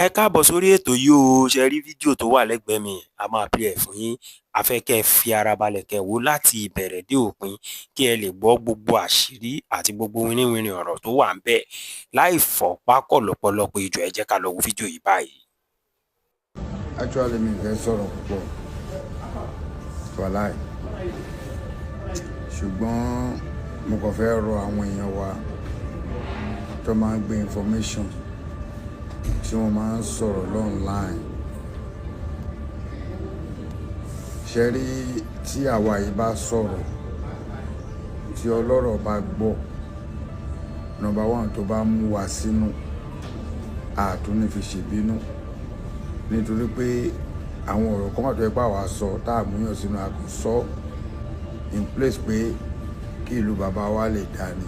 Ẹ káàbọ̀ sórí ètò yìí o. Ṣe rí fídíò tó wà lẹ́gbẹ̀ẹ́ mi, a máa play ẹ̀ fún yín. A fẹ́ kẹ́ ẹ fi ara balẹ̀ kẹ́ ẹ wò láti ìbẹ̀rẹ̀ dé òpin kí ẹ lè gbọ́ gbogbo àṣírí àti gbogbo wíníwíní ọ̀rọ̀ tó wà ń bẹ̀. Láì fọ̀pá kọ̀ lọ́pọ̀lọpọ̀ ìjọ, ẹ jẹ́ ká lọ wo fídíò yìí báyìí. Actually mi fẹ́ sọ̀rọ̀ púpọ̀ wàláì, ṣùgbọ́n mo kàn fẹ́ rọ àwọn èèyàn wa tó máa ń gbé information tí wọ́n máa ń sọ̀rọ̀ online. Ṣé rí tí àwa yìí bá sọ̀rọ̀ tí ọlọ́rọ̀ bá gbọ́, number one tó bá mú wa sínú àtúní fi ṣèbínú, nítorí pé àwọn ọ̀rọ̀ kan wà tó yẹ pé àwa sọ tá a múyàn sínú àkùsọ in place pé kí ìlú bàbá wa lè dá ni.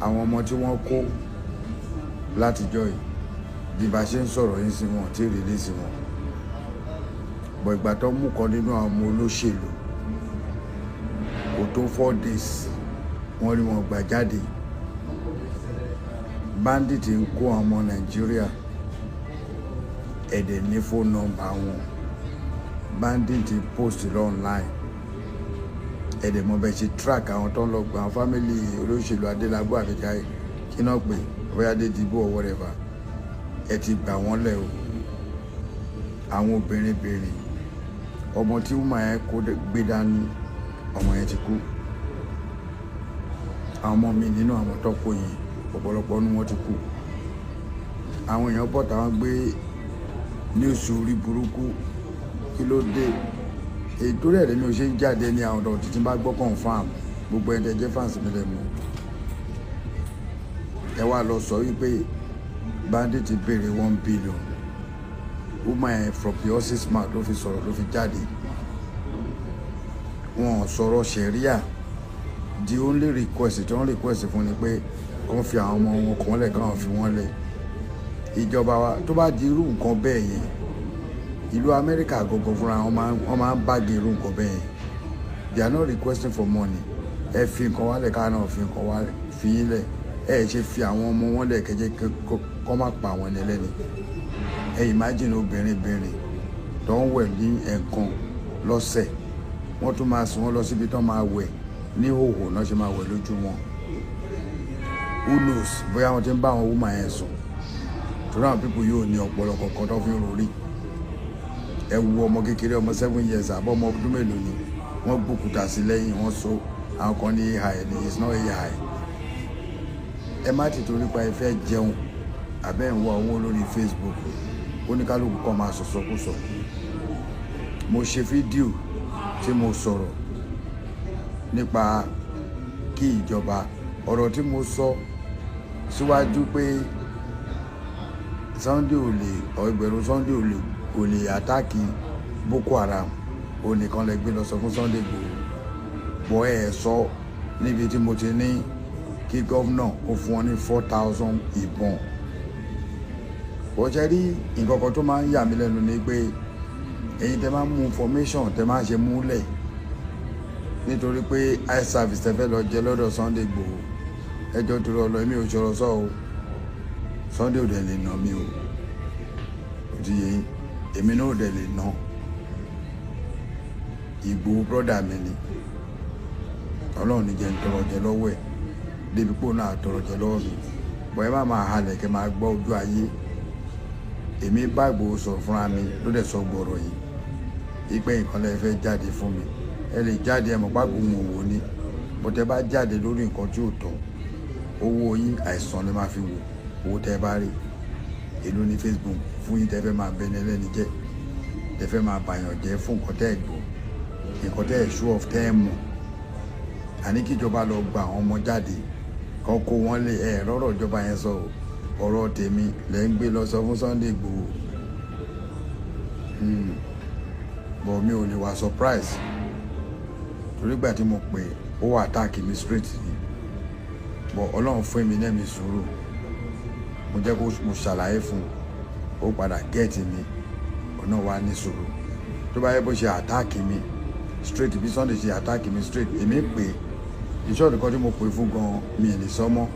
Àwọn ọmọ tí wọ́n kó látijọ́ yìí bí bá ṣe ń sọ̀rọ̀ yín sí wọn tí rí lé sí wọn, bọ̀ ìgbà tó mú kan nínú àwọn ọmọ olóṣèlú kò tó 4 days wọ́n rí wọn gbà jáde. Bandit ń kó àwọn ọmọ Nàìjíríà, ẹ̀dẹ̀ ní phone number wọn. Bandit post online, ẹ̀dẹ̀ mọ̀ bẹ́ẹ̀ ṣe track àwọn tó ń lọ gba àwọn family olóṣèlú Adélabú àbíkáyé kí náà pé bóyá Adédìbò or whatever, ẹ ti gbà wọ́n lẹ̀ o. Àwọn obìnrin ọmọ tí woman yẹn kó gbé dání, ọmọ yẹn ti kú. Àwọn ọmọ mi nínú àwọn tó kó yẹn ọ̀pọ̀lọpọ̀ nínú wọn ti kú. Àwọn èèyàn bọ̀ táwọn gbé news orí burúkú, kí ló dé? Ètò rẹ̀ lèmi ò ṣe ń jáde ní àwọn ọ̀dọ̀ títí bá gbọ́ confam gbogbo ẹ̀ tẹ́jẹ́ fans mi lẹ́mu. Ẹ wá lọ sọ wípé Bandit béèrè 1 billion. Woman yẹn from the horse's mouth ló fi sọ̀rọ̀, ló fi jáde. Wọn ò sọ̀rọ̀ ṣẹ̀ríà. The only request tí wọ́n request fún ni pé kàn fi àwọn ọmọ wọn kàn lẹ̀, kàn fi wọ́n lẹ̀. Ìjọba wa tó bá di irú nǹkan bẹ́ẹ̀ yẹn, ìlú Amẹ́ríkà gbogbo fúnra wọn máa ń báàgì irú nǹkan bẹ́ẹ̀ yẹn. They are not requesting for money. Ẹ fi nǹkan wálẹ̀, káà náà fi nǹkan wálẹ̀, fi yín lẹ̀. Ẹ ṣe fi àwọn ọmọ wọn lẹ̀ kẹ́jẹ́ kọ́ má pa àwọn ẹlẹ́ni. Ẹ imagine obìnrin tó ń wẹ̀ ní ẹ̀ẹ̀kan lọ́sẹ̀, wọ́n tún máa sìn wọ́n lọ síbi tó máa wẹ̀ ní hòhò náà ṣe máa wẹ̀ lójú wọn. Who knows bóyá wọ́n ti ń bá àwọn woman yẹn sùn. Torí àwọn people yóò ní ọpọlọ kọ̀ọ̀kan tó fi ń rorí. Ẹ wo ọmọ kékeré ọmọ 7 years àbọ̀ ọmọ ọdún mélòó ni wọ́n gbókùtà sí lẹ́yìn, wọ́n so àwọn kan ní AI ni it's not AI. Ẹ má ti torí pa ẹ fẹ́ jẹun àbẹ́ ń wá owó lórí Facebook, oníkálukú kan máa sọ̀sọ̀kúsọ. Mo ṣe fídíò tí mo sọ̀rọ̀ nípa kí ìjọba, ọ̀rọ̀ tí mo sọ síwájú pé Sunday Ìgbòho Sunday kò lè àtáàkì Boko Haram, ó nìkan lè gbé lọ sọ fún Sunday Ìgbòho. Bọ́ ẹ̀ sọ níbi tí mo ti ní kí gọ́vnà kó fún wọn ní 4,000 ìbọn. Ó ṣe rí nǹkan kan tó máa ń yà mí lẹ́nu ni pé ẹ̀yin tẹ́ máa ń mú information tẹ́ máa ń ṣe múlẹ̀ nítorí pé eye service tẹ́ fẹ́ lọ jẹ lọ́dọ̀ Sunday Ìgbòho. Ẹjọ́ tó lọ èmi ò ṣọ̀rọ̀ sọ o, Sunday ò dẹ̀ lè nà mí o, ó ti yé yín, èmi náà ò dẹ̀ lè nà Ìgbòho brọ́dà mi ni. Ọlọ́run ní jẹ́ ń tọrọ jẹ lọ́wọ́ ẹ̀ débi pò náà tọrọ jẹ lọ́wọ́ mi. Bọ̀ ẹ má máa halẹ̀ kẹ́ máa gbọ́ ojú ayé. Èmi bá Ìgbòho sọ̀rọ̀ fúnra mi ló dẹ̀ sọ gbọ̀rọ̀ yìí. Ìpẹ́ nǹkan lẹ fẹ́ jáde fún mi, ẹ lè jáde, ẹ mọ̀ pàgọ́ ohun òwò ni. Bọ̀ tẹ́ bá jáde lórí nǹkan tí ò tọ́, owó yín àìsàn lè máa fi wò. Owó tẹ́ bá rí èlò ní Facebook fún yín tẹ́ fẹ́ máa bẹni ẹlẹ́ni jẹ́, tẹ́ fẹ́ máa bàyàn jẹ́ fún nǹkan tẹ́ ẹ̀ gbọ́, nǹkan tẹ́ ẹ̀ show off tẹ́ ẹ̀ mọ̀. Àní kí ìjọba lọ gba àwọn ọmọ jáde kan kó wọn lé ẹ̀ rọ́rọ̀ ìjọba yẹn sọ ọ̀rọ̀ tèmi lẹ́ ń gbé lọ sọ fún Sunday Ìgbòho. Bọ̀ mi ò lè wá surprise torí gbà tí mo pè ó wà attack mi straight ni. Bọ̀ Ọlọ́run fún mi lẹ́mi sùúrù, mo jẹ́ kó mo ṣàlàyé fún ó padà gẹ́ẹ̀tì mi, ọ̀nà wa ní sùúrù. Tó bá yẹ bó ṣe attack mi straight bí Sunday ṣe attack mi straight, èmi pè iṣẹ́ ọ̀dùnkọ́ tí mo pè fún gan mi ì lè sọ mọ́.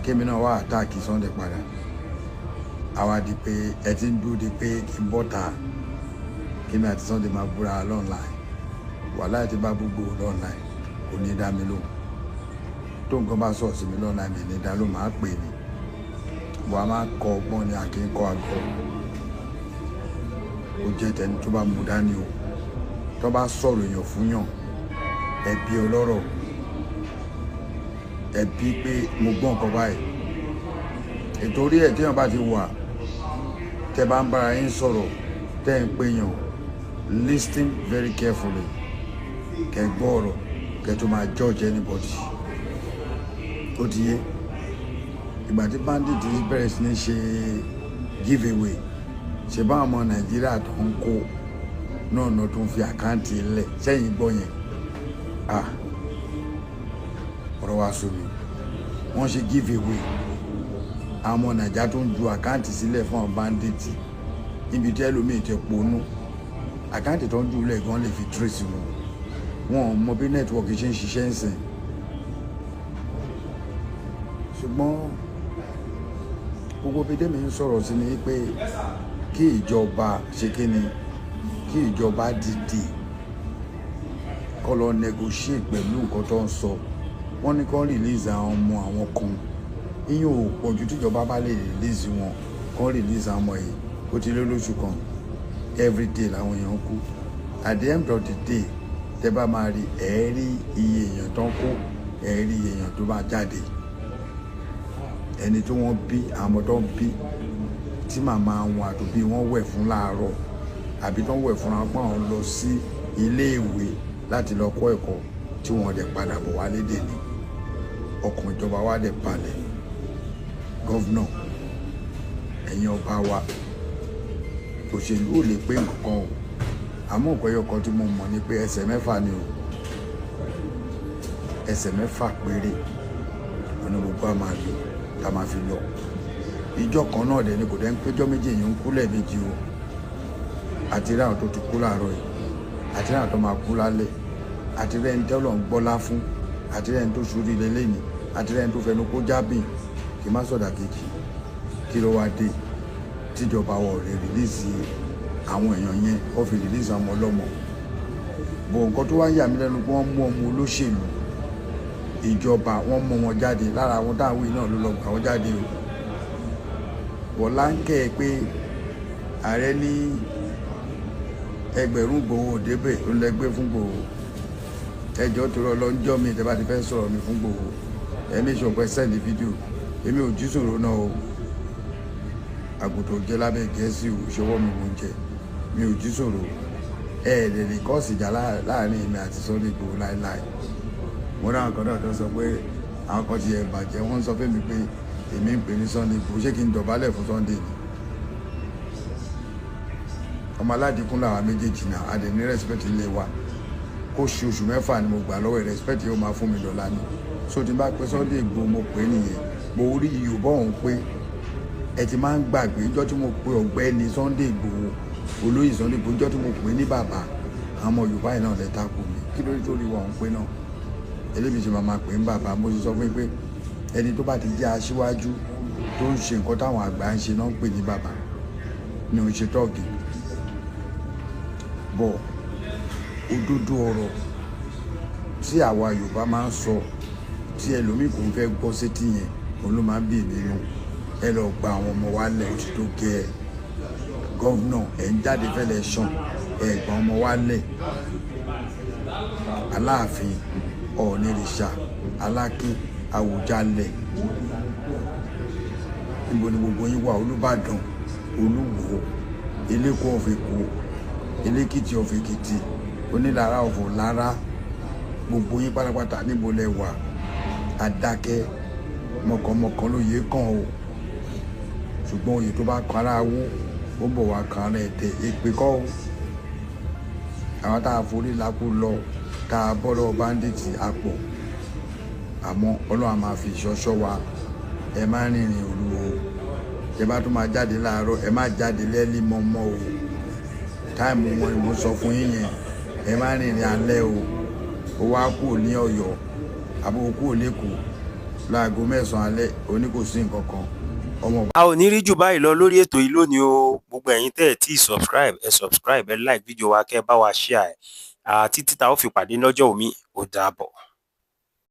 kémi náà wá àtáàkì Sunday padà àwa di pé ẹ ti ń dúró de pé kí n bọ́ta kémi àti Sunday máa búra lọ́nláì wàhálà ti bá gbogbo lọ́nláì kò ní dá mi lóhùn tó nǹkan bá sọ̀ sí mi lọ́nláì mi ní dá ló máa pè ní wà á máa kọ ọgbọ́n ni àkí ń kọ́ àgọ́ ó jẹ́ tẹni tó bá mú dání o tó bá sọ̀rọ̀ èèyàn fún yàn ẹbí ọlọ́rọ̀ ẹbí pé mo gbọ́ nǹkan báyìí ètò orí ẹ̀ téèyàn bá ti wà tẹ́ bá ń bára yín sọ̀rọ̀ tẹ́ ń pè yàn listen very carefully kẹ́ gbọ́ ọ̀rọ̀ kẹ́ tó máa judge anybody ó ti yé ìgbà tí bandit bẹ̀rẹ̀ sí ní ṣe give away ṣe bá ọmọ Nàìjíríà tó ń kó náà tó ń fi àkáǹtì lẹ̀ sẹ́yìn gbọ́ yẹn ọ̀rọ̀ wa sọ mi wọ́n ṣe give away àwọn ọmọ Nàìjíríà tó ń ju àkáǹtì sílẹ̀ fún àwọn bandit níbi tí ẹlòmíì ti ponú àkáǹtì tó ń jù lẹ̀ gan lè fi trace wọn mọ bí network ṣe ń ṣiṣẹ́ ń sìn ṣùgbọ́n gbogbo bí tèmi ń sọ̀rọ̀ sí ni pé kí ìjọba ṣe kí ni kí ìjọba dìde kó lọ negotiate pẹ̀lú nǹkan tó ń sọ wọ́n ní kó release àwọn ọmọ àwọn kan ìyẹn ò pọ̀jù tíjọba bá lè release wọn kó release àwọn ọmọ yìí ó ti lé lóṣù kan everyday làwọn èèyàn kú at the end of the day tẹ́ bá máa rí ẹ̀ẹ́rí iye èèyàn tó ń kó ẹ̀ẹ́rí iye èèyàn tó máa jáde ẹni tí wọ́n bí àwọn tó ń bí tí màmá wọn àtòbí wọn wẹ̀ fún láàárọ̀ àbí tó ń wẹ̀ fún apá wọn lọ sí iléèwé láti lọ kọ́ ẹ̀kọ́ tí wọ́n dẹ̀ padà bọ̀ wálé dè ní ọkàn ìjọba wa dẹ̀ balẹ̀ gọ́vnà ẹ̀yin ọba wa òṣèlú ò lè pé nǹkan o àmọ́ nǹkan ẹyọkan tí mo mọ̀ ni pé ẹsẹ̀ mẹ́fà ni o ẹsẹ̀ mẹ́fà péré ọ̀nà gbogbo a máa lò tá a máa fi lọ ìjọ kan náà dẹ̀ ni kò dẹ́ ń péjọ́ méjì èèyàn ń kú lẹ́ẹ̀mejì o àti rí àwọn tó ti kú láàárọ̀ yìí àti rí àwọn tó máa kú lálẹ́ àti rí ẹni tẹ́lọ̀ ń gbọ́lá fún àti rí ẹni tó ṣorí ilé lẹ́ni àti rí ẹni tó fẹnu kó jábìn kì í má sọ̀dà kejì kí ló wá dé tíjọba wọ̀ rẹ̀ rìlíìsì àwọn èèyàn yẹn wọ́n fi rìlíìsì àwọn ọlọ́mọ bò nǹkan tó wá yà mí lẹ́nu pé wọ́n mú ọmọ olóṣèlú ìjọba wọ́n mú wọn jáde lára àwọn táwọn yìí náà ló lọ gbà wọ́n jáde o wọ́lá ń kẹ́ ẹ pé ààrẹ ní ẹgbẹ̀rún Ìgbòho débẹ̀ ló lẹ́gbẹ́ fún Ìgbòho ẹjọ́ tó rọ lọ́njọ́ mi ìjọba ti fẹ́ sọ̀rọ̀ mi fún Ìgbòho ẹ̀mí ìṣọ̀pẹ́ sẹ́ẹ̀lì fídíò èmi ò jí sòrò náà o àgùntàn jẹ́ lábẹ́ Gẹ̀ẹ́sì ò ṣọwọ́ mi mò ń jẹ mi ò jí sòrò ẹ̀ẹ́dẹ̀ẹ̀dẹ̀ kọ́ọ̀sì ìjà láàrin èmi àti Sunday Ìgbòho láéláé mo náà kan náà tó sọ pé àwọn kan ti ẹ̀ bàjẹ́ wọ́n sọ fún mi pé èmi ń pè ní Sunday Ìgbòho ṣé kí n dọ̀bálẹ̀ fún Sunday ni ọmọ aládìkún làwọn méjèèjì náà a dẹ̀ ní respect ilé wa kó ṣe oṣù mẹ́fà ni mo gbà lọ́wọ́ ẹ̀ respect yóò máa fún mi dọ́là ni so tí n bá pe Sunday Ìgbòho mo pè é nìyẹn mo rí Yorùbá ọ̀hún pé ẹ ti máa ń gbàgbé ìjọ́ tí mo pe ọ̀gbẹ́ni Sunday Ìgbòho olóyè Sunday Ìgbòho ìjọ́ tí mo pè é ní bàbá àwọn ọmọ Yorùbá yìí náà lẹ takò mí kí lórí tó rí wa ọ̀hún pé náà elébi ṣe máa pè é ní bàbá mo sì sọ fún yín pé ẹni tó bá ti jẹ́ aṣíwájú tó ń ṣe nǹkan táwọn àgbà ń ṣe náà ń pè ní bàbá ni ò ń ṣe tọ́ọ̀gì bọ̀ òdodo ọ̀rọ̀ tí àwa Yorùbá máa ń sọ tí ẹlòmíì kò ń fẹ́ gbọ́ sétí yẹn òun ló máa ń bì nínú ẹ lọ gba àwọn ọmọ wa lẹ̀ ó ti tó gẹ́ ẹ gọ́vnà ẹ̀ ń jáde fẹ́lẹ̀ ṣàn ẹ̀ gba ọmọ wa lẹ̀ Aláàfin Ọ̀ọ̀nìrìṣà Aláké Àwùjalẹ̀ níbo ni gbogbo yín wà Olúbàdàn Olúwo Elékò of Èkó Elékìtì of Èkìtì Onílára of Ìlara gbogbo yín pátápátá níbo lẹ wà Adákẹ́ mọ̀kànmọ̀kàn ló yẹ kàn o ṣùgbọ́n oyè tó bá kan ara wó ó bọ̀ wá kan rẹ̀ tẹ̀ èpè kọ́ o àwọn tá a forí lápò lọ tá a bọ́ lọ́wọ́ báńdíìtì àpò àmọ́ Ọlọ́run máa fi ìṣọ́ṣọ́ wa ẹ má rìnrìn òru o ẹ bá tún máa jáde láàárọ̀ ẹ má jáde lẹ́lí mọ́mọ́ o táìmù wọn ni mo sọ fún yín yẹn ẹ má rìnrìn alẹ́ o ó wá kú ní Ọ̀yọ́ àbò kú l'Ékòó láago 9 alẹ́ oní kò sí nǹkan kan ọmọ. a ò ní rí jù báyìí lọ lórí ètò yìí lónìí o. Gbogbo ẹ̀yin tẹ́ ẹ̀ tí subscribe ẹ like fídíò wa kẹ́ ẹ bá wa share ẹ̀ títí tá a ó fi pàdé lọ́jọ́ òmí. Ó dàbọ̀.